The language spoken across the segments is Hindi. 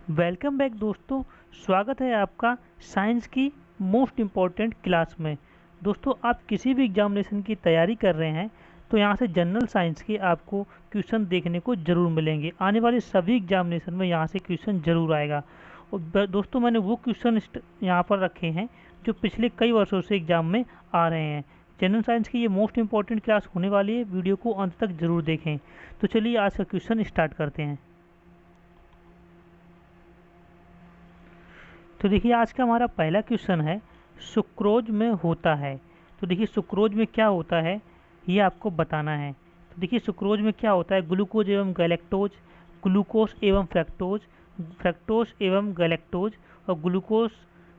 वेलकम बैक दोस्तों। स्वागत है आपका साइंस की मोस्ट इम्पॉर्टेंट क्लास में। दोस्तों, आप किसी भी एग्जामिनेशन की तैयारी कर रहे हैं तो यहाँ से जनरल साइंस के आपको क्वेश्चन देखने को ज़रूर मिलेंगे। आने वाले सभी एग्जामिनेशन में यहाँ से क्वेश्चन ज़रूर आएगा। और दोस्तों, मैंने वो क्वेश्चन यहाँ पर रखे हैं जो पिछले कई वर्षों से एग्जाम में आ रहे हैं। जनरल साइंस की ये मोस्ट इम्पॉर्टेंट क्लास होने वाली है, वीडियो को अंत तक ज़रूर देखें। तो चलिए आज का क्वेश्चन स्टार्ट करते हैं। तो देखिए, आज का हमारा पहला क्वेश्चन है, सुक्रोज में होता है। तो देखिए, सुक्रोज में क्या होता है ये आपको बताना है। तो देखिए, सुक्रोज में क्या होता है, ग्लूकोज एवं गैलेक्टोज, ग्लूकोज एवं फ्रक्टोज, फ्रक्टोज एवं गैलेक्टोज, और ग्लूकोज,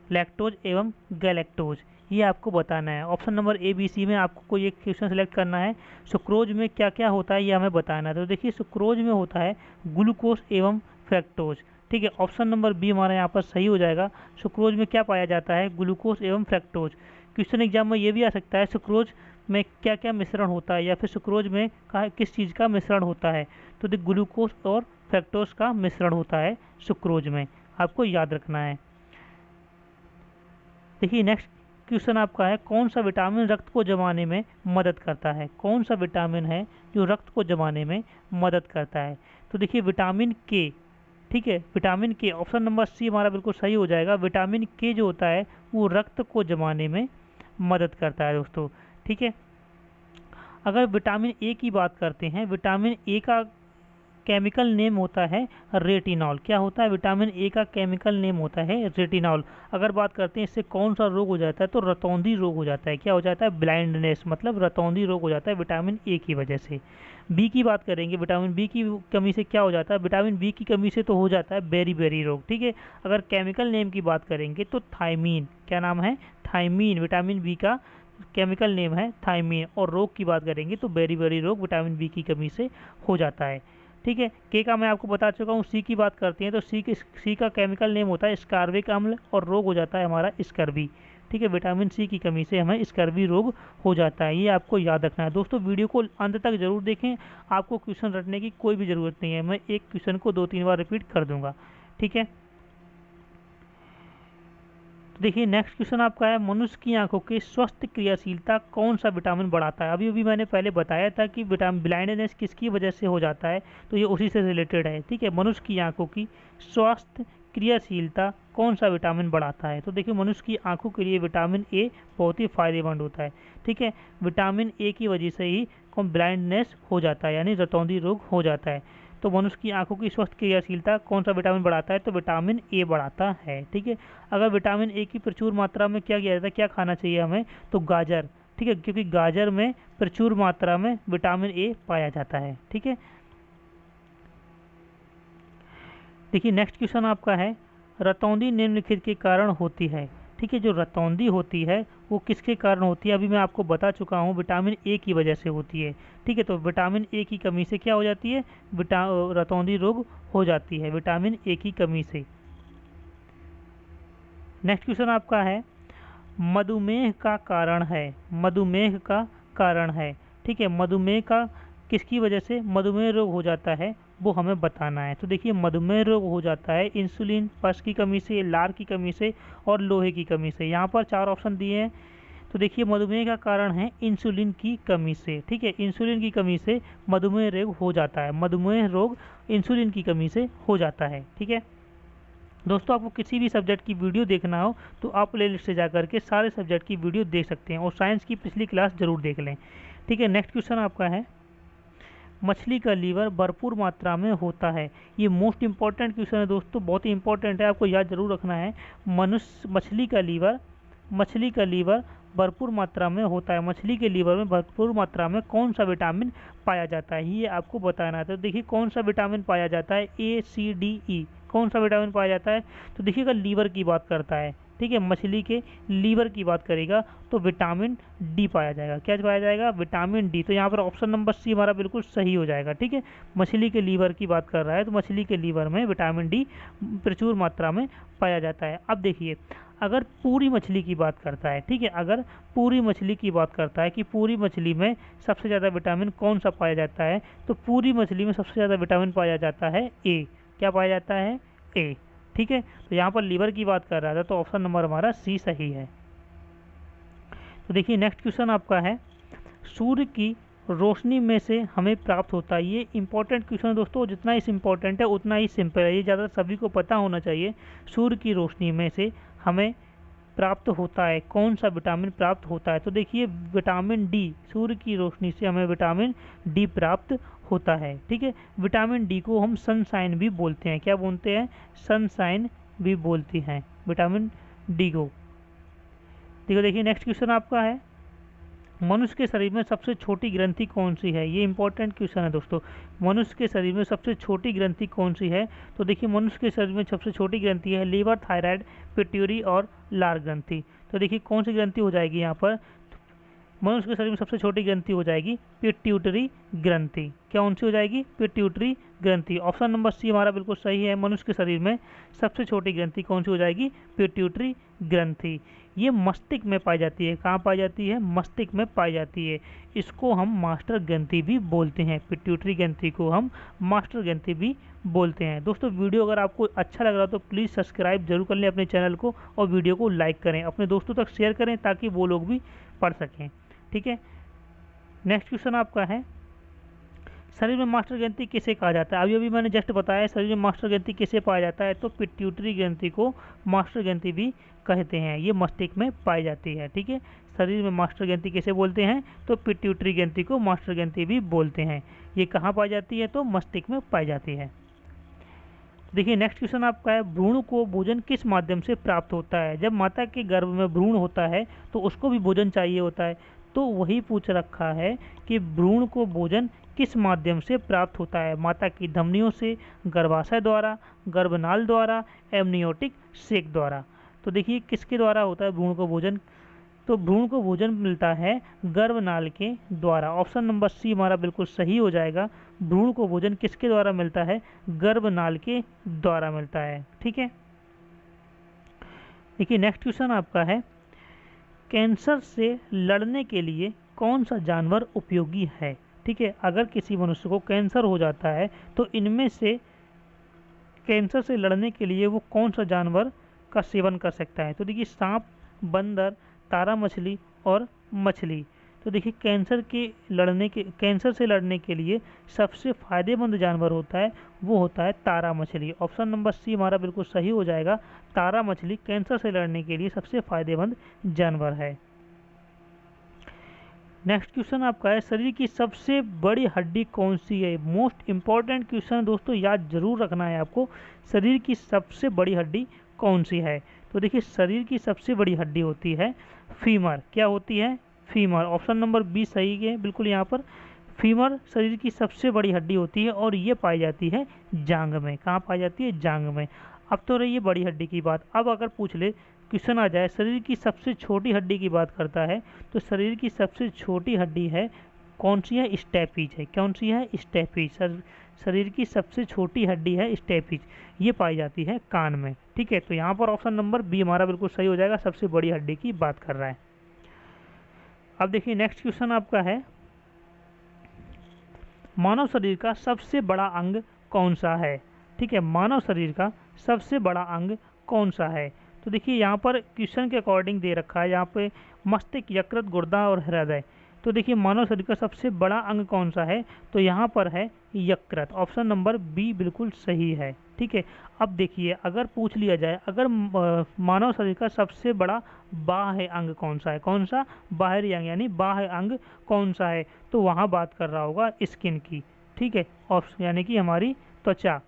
लैक्टोज एवं गैलेक्टोज, ये आपको बताना है। Option number A B C में आपको कोई एक क्वेश्चन सेलेक्ट करना है। सुक्रोज में क्या क्या होता है ये हमें बताना है। तो देखिए, सुक्रोज में होता है ग्लूकोज एवं फ्रक्टोज। ठीक है, ऑप्शन नंबर बी हमारा यहाँ पर सही हो जाएगा। सुक्रोज में क्या पाया जाता है, ग्लूकोज एवं फ्रक्टोज। क्वेश्चन एग्जाम में ये भी आ सकता है, सुक्रोज में क्या क्या मिश्रण होता है, या फिर सुक्रोज में किस चीज़ का मिश्रण होता है। तो देखिए, ग्लूकोज और फ्रक्टोज का मिश्रण होता है सुक्रोज में, आपको याद रखना है। देखिए, नेक्स्ट क्वेश्चन आपका है, कौन सा विटामिन रक्त को जमाने में मदद करता है। कौन सा विटामिन है जो रक्त को जमाने में मदद करता है। तो देखिए, विटामिन के। ठीक है, विटामिन के, ऑप्शन नंबर सी हमारा बिल्कुल सही हो जाएगा। विटामिन के जो होता है वो रक्त को जमाने में मदद करता है दोस्तों। ठीक है, अगर विटामिन ए की बात करते हैं, विटामिन ए का केमिकल नेम होता है रेटिनॉल। क्या होता है, विटामिन ए का केमिकल नेम होता है रेटिनॉल। अगर बात करते हैं इससे कौन सा रोग हो जाता है, तो रतौंधी रोग हो जाता है। क्या हो जाता है, ब्लाइंडनेस, मतलब रतौंधी रोग हो जाता है विटामिन ए की वजह से। बी की बात करेंगे, विटामिन बी की कमी से क्या हो जाता है, विटामिन बी की कमी से तो हो जाता है बेरी बेरी रोग। ठीक है, अगर केमिकल नेम की बात करेंगे तो थायमीन, क्या नाम है, थायमीन, विटामिन बी का केमिकल नेम है थायमीन। और रोग की बात करेंगे तो बेरी बेरी रोग विटामिन बी की कमी से हो जाता है। ठीक है, के का मैं आपको बता चुका हूँ। सी की बात करते हैं तो सी का केमिकल नेम होता है स्कार्बिक अम्ल, और रोग हो जाता है हमारा स्कर्वी। ठीक है, विटामिन सी की कमी से हमें स्कर्वी रोग हो जाता है, ये आपको याद रखना है। दोस्तों, वीडियो को अंत तक जरूर देखें, आपको क्वेश्चन रटने की कोई भी ज़रूरत नहीं है। मैं एक क्वेश्चन को 2-3 बार रिपीट कर दूंगा। ठीक है, तो देखिए, नेक्स्ट क्वेश्चन आपका है, मनुष्य की आंखों की स्वस्थ क्रियाशीलता कौन सा विटामिन बढ़ाता है। अभी अभी मैंने पहले बताया था कि विटामिन ब्लाइंडनेस किसकी वजह से हो जाता है, तो ये उसी से रिलेटेड है। ठीक है, मनुष्य की आंखों की स्वस्थ क्रियाशीलता कौन सा विटामिन बढ़ाता है। तो देखिए, मनुष्य की आंखों के लिए विटामिन ए बहुत ही फायदेमंद होता है। ठीक है, विटामिन ए की वजह से ही ब्लाइंडनेस हो जाता है, यानी रतौंधी रोग हो जाता है। तो मनुष्य की आंखों की स्वस्थ क्रियाशीलता कौन सा विटामिन बढ़ाता है, तो विटामिन ए बढ़ाता है। ठीक है, अगर विटामिन ए की प्रचुर मात्रा में क्या किया जाता है, क्या खाना चाहिए हमें, तो गाजर। ठीक है, क्योंकि गाजर में प्रचुर मात्रा में विटामिन ए पाया जाता है। ठीक है, देखिए, नेक्स्ट क्वेश्चन आपका है, रतौंधी निम्नलिखित के कारण होती है। ठीक है, जो रतौंधी होती है वो किसके कारण होती है, अभी मैं आपको बता चुका हूँ, विटामिन ए की वजह से होती है। ठीक है, तो विटामिन ए की कमी से क्या हो जाती है, रतौंधी रोग हो जाती है विटामिन ए की कमी से। नेक्स्ट क्वेश्चन आपका है, मधुमेह का कारण है। मधुमेह का कारण है। ठीक है, मधुमेह का किसकी वजह से मधुमेह रोग हो जाता है वो हमें बताना है। तो देखिए, मधुमेह रोग हो जाता है इंसुलिन पश की कमी से, लार की कमी से, और लोहे की कमी से। यहाँ पर 4 ऑप्शन दिए हैं। तो देखिए, मधुमेह का कारण है इंसुलिन की कमी से। ठीक है, इंसुलिन की कमी से मधुमेह रोग हो जाता है। मधुमेह रोग इंसुलिन की कमी से हो जाता है। ठीक है दोस्तों, आपको किसी भी सब्जेक्ट की वीडियो देखना हो तो आप प्ले लिस्ट से जाकर के सारे सब्जेक्ट की वीडियो देख सकते हैं, और साइंस की पिछली क्लास जरूर देख लें। ठीक है, नेक्स्ट क्वेश्चन आपका है, मछली का लीवर भरपूर मात्रा में होता है। ये मोस्ट इंपॉर्टेंट क्वेश्चन है दोस्तों, बहुत ही इंपॉर्टेंट है, आपको याद जरूर रखना है। मछली का लीवर भरपूर मात्रा में होता है। मछली के लीवर में भरपूर मात्रा में कौन सा विटामिन पाया जाता है, ये आपको बताना है। तो देखिए, कौन सा विटामिन पाया जाता है, ए सी डी ई, कौन सा विटामिन पाया जाता है। तो देखिए, अगर लीवर की बात करता है, ठीक है, मछली के लीवर की बात करेगा तो विटामिन डी पाया जाएगा। क्या पाया जाएगा, विटामिन डी। तो यहाँ पर ऑप्शन नंबर सी हमारा बिल्कुल सही हो जाएगा। ठीक है, मछली के लीवर की बात कर रहा है तो मछली के लीवर में विटामिन डी प्रचुर मात्रा में पाया जाता है। अब देखिए, अगर पूरी मछली की बात करता है, ठीक है, अगर पूरी मछली की बात करता है कि पूरी मछली में सबसे ज़्यादा विटामिन कौन सा पाया जाता है, तो पूरी मछली में सबसे ज़्यादा विटामिन पाया जाता है ए। क्या पाया जाता है, ए। ठीक है, तो यहाँ पर लीवर की बात कर रहा था, तो ऑप्शन नंबर हमारा सी सही है। तो देखिए नेक्स्ट क्वेश्चन आपका है, सूर्य की रोशनी में से हमें प्राप्त होता है। ये इंपॉर्टेंट क्वेश्चन है दोस्तों, जितना इस इम्पोर्टेंट है उतना ही सिंपल है, ये ज़्यादा सभी को पता होना चाहिए। सूर्य की रोशनी में से हमें प्राप्त होता है, कौन सा विटामिन प्राप्त होता है? तो देखिए विटामिन डी, सूर्य की रोशनी से हमें विटामिन डी प्राप्त होता है। ठीक है, विटामिन डी को हम सनशाइन भी बोलते हैं। क्या बोलते हैं? सनशाइन भी बोलती हैं विटामिन डी को। ठीक है, देखिए नेक्स्ट क्वेश्चन आपका है, मनुष्य के शरीर में सबसे छोटी ग्रंथि कौन सी है? ये इंपॉर्टेंट क्वेश्चन है दोस्तों। मनुष्य के शरीर में सबसे छोटी ग्रंथि कौन सी है? तो देखिए मनुष्य के शरीर में सबसे छोटी ग्रंथि है लीवर, थायराइड, पिट्यूटरी और लार ग्रंथि। तो देखिए कौन सी ग्रंथि हो जाएगी यहाँ पर? मनुष्य के शरीर में सबसे छोटी ग्रंथि हो जाएगी पिट्यूटरी ग्रंथि। क्या कौन सी हो जाएगी? पिट्यूटरी ग्रंथि। ऑप्शन नंबर सी हमारा बिल्कुल सही है। मनुष्य के शरीर में सबसे छोटी ग्रंथि कौन सी हो जाएगी? पिट्यूटरी ग्रंथि। ये मस्तिष्क में पाई जाती है। कहाँ पाई जाती है? मस्तिष्क में पाई जाती है। इसको हम मास्टर ग्रंथि भी बोलते हैं। पिट्यूटरी ग्रंथि को हम मास्टर ग्रंथि भी बोलते हैं। दोस्तों वीडियो अगर आपको अच्छा लग रहा तो प्लीज़ सब्सक्राइब जरूर कर लें अपने चैनल को, और वीडियो को लाइक करें, अपने दोस्तों तक शेयर करें ताकि वो लोग भी पढ़ सकें। ठीक है, नेक्स्ट क्वेश्चन आपका है, शरीर में मास्टर ग्रंथि किसे कहा जाता है? अभी अभी मैंने जस्ट बताया शरीर में मास्टर ग्रंथि किसे पाया जाता है, तो पिट्यूटरी ग्रंथि को मास्टर ग्रंथि भी कहते हैं। ये मस्तिष्क में पाई जाती है। ठीक है, शरीर में मास्टर ग्रंथि किसे बोलते हैं? तो पिट्यूटरी ग्रंथि को मास्टर ग्रंथि भी बोलते हैं। ये कहाँ पाई जाती है? तो मस्तिष्क में पाई जाती है। देखिए नेक्स्ट क्वेश्चन आपका है, भ्रूण को भोजन किस माध्यम से प्राप्त होता है? जब माता के गर्भ में भ्रूण होता है तो उसको भी भोजन चाहिए होता है, तो वही पूछ रखा है कि भ्रूण को भोजन किस माध्यम से प्राप्त होता है? माता की धमनियों से, गर्भाशय द्वारा, गर्भनाल द्वारा, एमनियोटिक सेक द्वारा। तो देखिए किसके द्वारा होता है भ्रूण को भोजन? तो भ्रूण को भोजन मिलता है गर्भनाल के द्वारा। ऑप्शन नंबर सी हमारा बिल्कुल सही हो जाएगा। भ्रूण को भोजन किसके द्वारा मिलता है? गर्भनाल के द्वारा मिलता है। ठीक है, देखिए नेक्स्ट क्वेश्चन आपका है, कैंसर से लड़ने के लिए कौन सा जानवर उपयोगी है? ठीक है, अगर किसी मनुष्य को कैंसर हो जाता है तो इनमें से कैंसर से लड़ने के लिए वो कौन सा जानवर का सेवन कर सकता है? तो देखिए सांप, बंदर, तारा मछली और मछली। तो देखिए कैंसर से लड़ने के लिए सबसे फायदेमंद जानवर होता है वो होता है तारा मछली। ऑप्शन नंबर सी हमारा बिल्कुल सही हो जाएगा। तारा मछली कैंसर से लड़ने के लिए सबसे फायदेमंद जानवर है। नेक्स्ट क्वेश्चन आपका है, शरीर की सबसे बड़ी हड्डी कौन सी है? मोस्ट इंपॉर्टेंट क्वेश्चन है दोस्तों, याद जरूर रखना है आपको। शरीर की सबसे बड़ी हड्डी कौन सी है? तो देखिए शरीर की सबसे बड़ी हड्डी होती है फीमर। क्या होती है? फीमर। ऑप्शन नंबर बी सही है बिल्कुल। यहाँ पर फीमर शरीर की सबसे बड़ी हड्डी होती है और ये पाई जाती है जांघ में। कहाँ पाई जाती है? जांघ में। अब तो रही है बड़ी हड्डी की बात। अब अगर पूछ ले, क्वेश्चन आ जाए शरीर की सबसे छोटी हड्डी की बात करता है, तो शरीर की सबसे छोटी हड्डी है कौन सी है? स्टेपीज है। कौन सी है? स्टेपीज। शरीर की सबसे छोटी हड्डी है स्टेपीज। ये पाई जाती है कान में। ठीक है, तो यहाँ पर ऑप्शन नंबर बी हमारा बिल्कुल सही हो जाएगा, सबसे बड़ी हड्डी की बात कर रहा है। अब देखिए नेक्स्ट क्वेश्चन आपका है, मानव शरीर का सबसे बड़ा अंग कौन सा है? ठीक है, मानव शरीर का सबसे बड़ा अंग कौन सा है? तो देखिए यहाँ पर क्वेश्चन के अकॉर्डिंग दे रखा है, यहाँ पे मस्तिष्क, यकृत, गुर्दा और हृदय। तो देखिए मानव शरीर का सबसे बड़ा अंग कौन सा है? तो यहाँ पर है यकृत। ऑप्शन नंबर बी बिल्कुल सही है। ठीक है, अब देखिए अगर पूछ लिया जाए, अगर मानव शरीर का सबसे बड़ा बाह्य अंग कौन सा है? कौन सा? बाहरी अंग यानी बाह्य अंग कौन सा है? तो वहाँ बात कर रहा होगा स्किन की। ठीक है, ऑप्शन यानी कि हमारी त्वचा।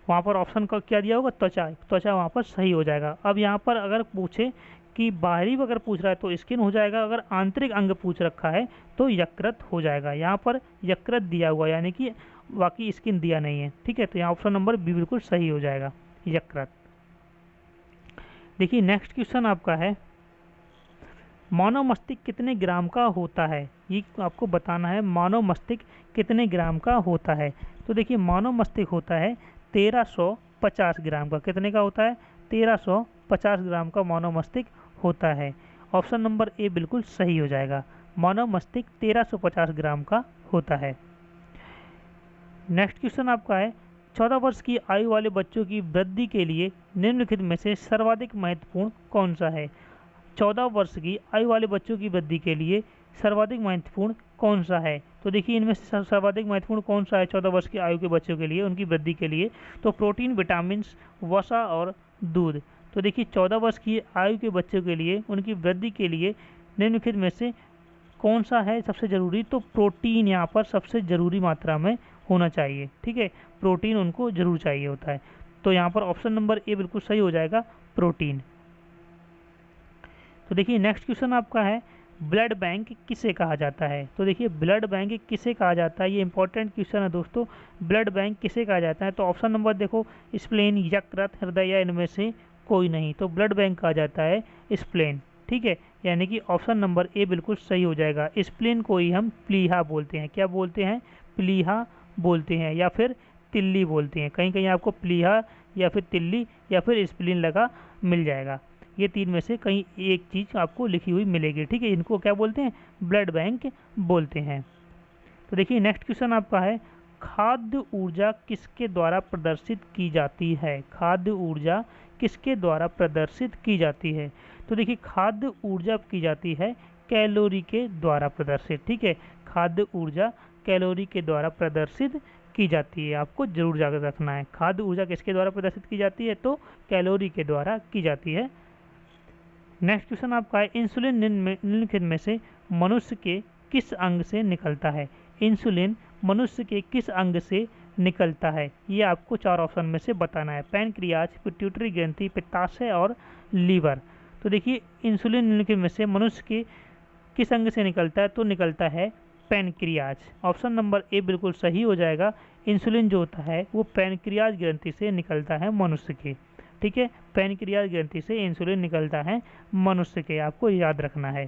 वहाँ पर ऑप्शन का क्या दिया होगा? त्वचा। त्वचा वहाँ पर सही हो जाएगा। अब यहाँ पर अगर पूछे कि बाहरी अगर पूछ रहा है तो स्किन हो जाएगा, अगर आंतरिक अंग पूछ रखा है तो यकृत हो जाएगा। यहाँ पर यकृत दिया हुआ यानी कि बाकी स्किन दिया नहीं है। ठीक है, तो यहाँ ऑप्शन नंबर बी बिल्कुल सही हो जाएगा, यकृत। देखिए नेक्स्ट क्वेश्चन आपका है, मानव मस्तिष्क कितने ग्राम का होता है? ये आपको बताना है, मानव मस्तिष्क कितने ग्राम का होता है? तो देखिए मानव मस्तिष्क होता है 1350 ग्राम का। कितने का होता है? 1350 ग्राम का मानव मस्तिष्क होता है। ऑप्शन नंबर ए बिल्कुल सही हो जाएगा। मानव मस्तिष्क 1350 ग्राम का होता है। नेक्स्ट क्वेश्चन आपका है, 14 वर्ष की आयु वाले बच्चों की वृद्धि के लिए निम्नलिखित में से सर्वाधिक महत्वपूर्ण कौन सा है? 14 वर्ष की आयु वाले बच्चों की वृद्धि के लिए सर्वाधिक महत्वपूर्ण कौन सा है? तो देखिए इनमें से सर्वाधिक महत्वपूर्ण कौन सा है 14 वर्ष की आयु के बच्चों के लिए, उनकी वृद्धि के लिए? तो प्रोटीन, विटामिन, वसा और दूध। तो देखिए 14 वर्ष की आयु के बच्चों के लिए उनकी वृद्धि के लिए निम्नलिखित में से कौन सा है सबसे ज़रूरी? तो प्रोटीन यहाँ पर सबसे ज़रूरी मात्रा में होना चाहिए। ठीक है, प्रोटीन उनको जरूर चाहिए होता है। तो यहाँ पर ऑप्शन नंबर ए बिल्कुल सही हो जाएगा, प्रोटीन। तो देखिए नेक्स्ट क्वेश्चन आपका है, ब्लड बैंक किसे कहा जाता है? तो देखिए ब्लड बैंक किसे कहा जाता है, ये इंपॉर्टेंट क्वेश्चन है दोस्तों। ब्लड बैंक किसे कहा जाता है? तो ऑप्शन नंबर देखो, स्प्लेन, यकृत, हृदय या इनमें से कोई नहीं। तो ब्लड बैंक कहा जाता है स्प्लेन। ठीक है, यानी कि ऑप्शन नंबर ए बिल्कुल सही हो जाएगा। स्प्लेन को ही हम प्लीहा बोलते हैं। क्या बोलते हैं? प्लीहा बोलते हैं या फिर तिल्ली बोलते हैं। कहीं कहीं आपको प्लीहा या फिर तिल्ली या फिर स्प्लीन लगा मिल जाएगा। ये तीन में से कहीं एक चीज़ आपको लिखी हुई मिलेगी। ठीक है, इनको क्या बोलते हैं? ब्लड बैंक बोलते हैं। तो देखिए नेक्स्ट क्वेश्चन आपका है, खाद्य ऊर्जा किसके द्वारा प्रदर्शित की जाती है? खाद्य ऊर्जा किसके द्वारा प्रदर्शित की जाती है? तो देखिए खाद्य ऊर्जा की जाती है कैलोरी के द्वारा प्रदर्शित। ठीक है, खाद्य ऊर्जा कैलोरी के द्वारा प्रदर्शित की जाती है। आपको जरूर याद रखना है, खाद्य ऊर्जा किसके द्वारा प्रदर्शित की जाती है? तो कैलोरी के द्वारा की जाती है। नेक्स्ट क्वेश्चन आपका है, इंसुलिन निम्नलिखित में से मनुष्य के किस अंग से निकलता है? इंसुलिन मनुष्य के किस अंग से निकलता है? ये आपको चार ऑप्शन में से बताना है, पैनक्रियाज, पिट्यूटरी ग्रंथि, पित्ताशय और लीवर। तो देखिए इंसुलिन निम्नलिखित में से मनुष्य के किस अंग से निकलता है? तो निकलता है पैनक्रियाज। ऑप्शन नंबर ए बिल्कुल सही हो जाएगा। इंसुलिन जो होता है वो पैनक्रियाज ग्रंथि से निकलता है मनुष्य के। ठीक है, पैनक्रियाज ग्रंथि से इंसुलिन निकलता है मनुष्य के, आपको याद रखना है।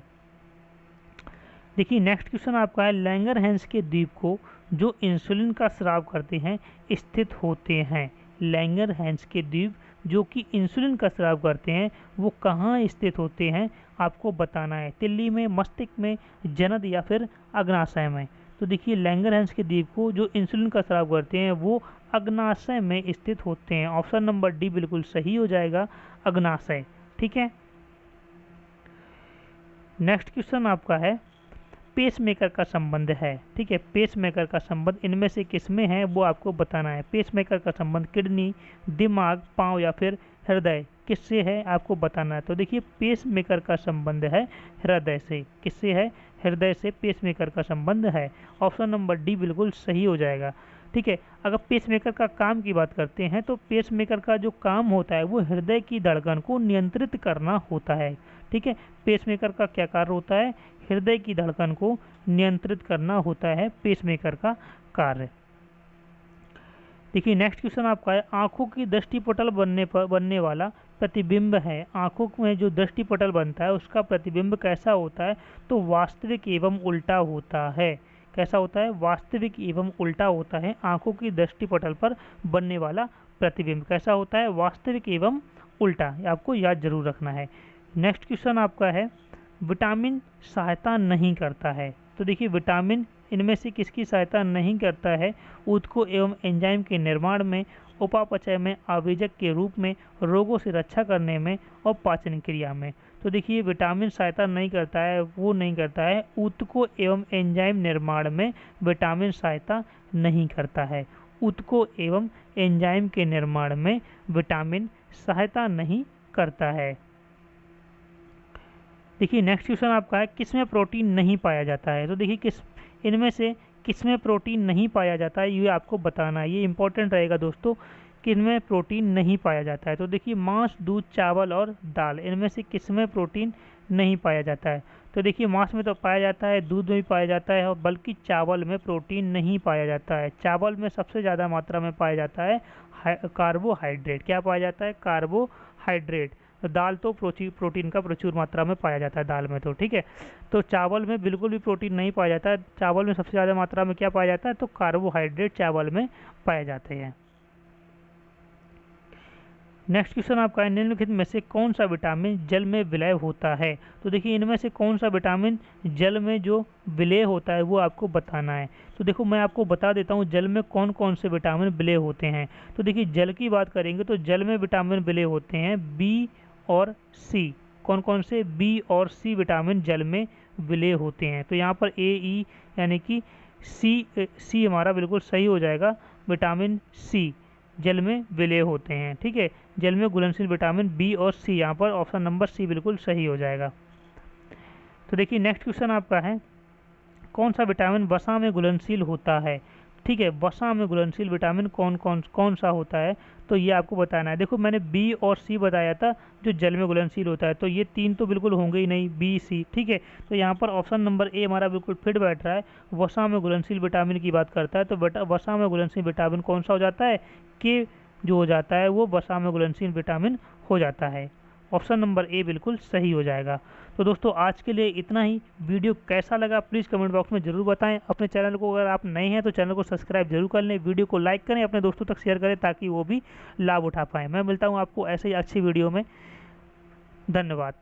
देखिए नेक्स्ट क्वेश्चन आपका है, लैंगरहैंस के द्वीप को जो इंसुलिन का स्राव करते हैं स्थित होते हैं। लैंगरहैंस के द्वीप जो कि इंसुलिन का स्राव करते हैं वो कहाँ स्थित होते हैं आपको बताना है। तिल्ली में, मस्तिष्क में, जनद या फिर अग्नाशय में। तो देखिए लैंगरहैंस के द्वीप को जो इंसुलिन का स्राव करते हैं वो अग्नाशय में स्थित होते हैं। ऑप्शन नंबर डी बिल्कुल सही हो जाएगा, अग्नाशय। ठीक है, नेक्स्ट क्वेश्चन आपका है, पेसमेकर का संबंध है। ठीक है, पेसमेकर का संबंध इनमें से किसमें है वो आपको बताना है। पेसमेकर का संबंध किडनी, दिमाग, पाँव या फिर हृदय किससे है आपको बताना है। तो देखिए पेसमेकर का संबंध है हृदय से। किससे है? हृदय से पेसमेकर का संबंध है। ऑप्शन नंबर डी बिल्कुल सही हो जाएगा। ठीक है, अगर पेसमेकर का काम की बात करते हैं तो पेसमेकर का जो काम होता है वो हृदय की धड़कन को नियंत्रित करना होता है। ठीक है, पेसमेकर का क्या कार्य होता है? हृदय की धड़कन को नियंत्रित करना होता है पेसमेकर का कार्य। देखिए नेक्स्ट क्वेश्चन आपका है, आंखों की दृष्टिपटल बनने वाला प्रतिबिंब है। आंखों में जो दृष्टिपटल बनता है उसका प्रतिबिंब कैसा होता है? तो वास्तविक एवं उल्टा होता है। कैसा होता है? वास्तविक एवं उल्टा होता है। आंखों की दृष्टिपटल पर बनने वाला प्रतिबिंब कैसा होता है? वास्तविक एवं उल्टा। आपको याद जरूर रखना है। नेक्स्ट क्वेश्चन आपका है, विटामिन सहायता नहीं करता है। तो देखिए विटामिन इनमें से किसकी सहायता नहीं करता है? ऊतकों एवं एंजाइम के निर्माण में, उपापचय में, आवेजक के रूप में, रोगों से रक्षा करने में और पाचन क्रिया में। तो देखिए विटामिन सहायता नहीं करता है, वो नहीं करता है ऊतकों एवं एंजाइम निर्माण में विटामिन सहायता नहीं करता है। ऊतकों एवं एंजाइम के निर्माण में विटामिन सहायता नहीं करता है। देखिए नेक्स्ट क्वेश्चन आपका है, किसमें प्रोटीन नहीं पाया जाता है? तो देखिए इनमें से किसमें प्रोटीन नहीं पाया जाता है ये आपको बताना है। ये इंपॉर्टेंट रहेगा दोस्तों, कि इनमें प्रोटीन नहीं पाया जाता है। तो देखिए मांस, दूध, चावल और दाल, इनमें से किसमें प्रोटीन नहीं पाया जाता है? तो देखिए मांस में तो पाया जाता है, दूध में भी पाया जाता है, और बल्कि चावल में प्रोटीन नहीं पाया जाता है। चावल में सबसे ज़्यादा मात्रा में पाया जाता है कार्बोहाइड्रेट। क्या पाया जाता है? कार्बोहाइड्रेट। तो दाल तो प्रोटीन का प्रचुर मात्रा में पाया जाता है दाल में तो। ठीक है, तो चावल में बिल्कुल भी प्रोटीन नहीं पाया जाता है। चावल में सबसे ज़्यादा मात्रा में क्या पाया जाता है? तो कार्बोहाइड्रेट चावल में पाए जाते हैं। नेक्स्ट क्वेश्चन आपका है, निम्नलिखित में से कौन सा विटामिन जल में विलय होता है। तो देखिए इनमें से कौन सा विटामिन जल में जो विलय होता है वो आपको बताना है। तो देखो मैं आपको बता देता हूँ जल में कौन कौन से विटामिन विलय होते हैं। तो देखिए जल की बात करेंगे तो जल में विटामिन विलय होते हैं बी और सी। कौन कौन से? बी और सी विटामिन जल में विलय होते हैं। तो यहाँ पर ए ई यानी कि सी हमारा बिल्कुल सही हो जाएगा। विटामिन सी जल में विलय होते हैं। ठीक है, जल में घुलनशील विटामिन बी और सी, यहाँ पर ऑप्शन नंबर सी बिल्कुल सही हो जाएगा। तो देखिए नेक्स्ट क्वेश्चन आपका है, कौन सा विटामिन वसा में घुलनशील होता है। ठीक है, वसा में घुलनशील विटामिन कौन सा होता है, तो ये आपको बताना है। देखो मैंने बी और सी बताया था जो जल में घुलनशील होता है, तो ये तीन तो बिल्कुल होंगे ही नहीं, बी सी। ठीक है, तो यहाँ पर ऑप्शन नंबर ए हमारा बिल्कुल फिट बैठ रहा है, वसा में घुलनशील विटामिन की बात करता है। तो वसा में घुलनशील विटामिन कौन सा हो जाता है? के जो हो जाता है वो वसा में घुलनशील विटामिन हो जाता है। ऑप्शन नंबर ए बिल्कुल सही हो जाएगा। तो दोस्तों आज के लिए इतना ही। वीडियो कैसा लगा प्लीज़ कमेंट बॉक्स में ज़रूर बताएं। अपने चैनल को अगर आप नए हैं तो चैनल को सब्सक्राइब जरूर कर लें, वीडियो को लाइक करें, अपने दोस्तों तक शेयर करें ताकि वो भी लाभ उठा पाएँ। मैं मिलता हूँ आपको ऐसे ही अच्छी वीडियो में। धन्यवाद।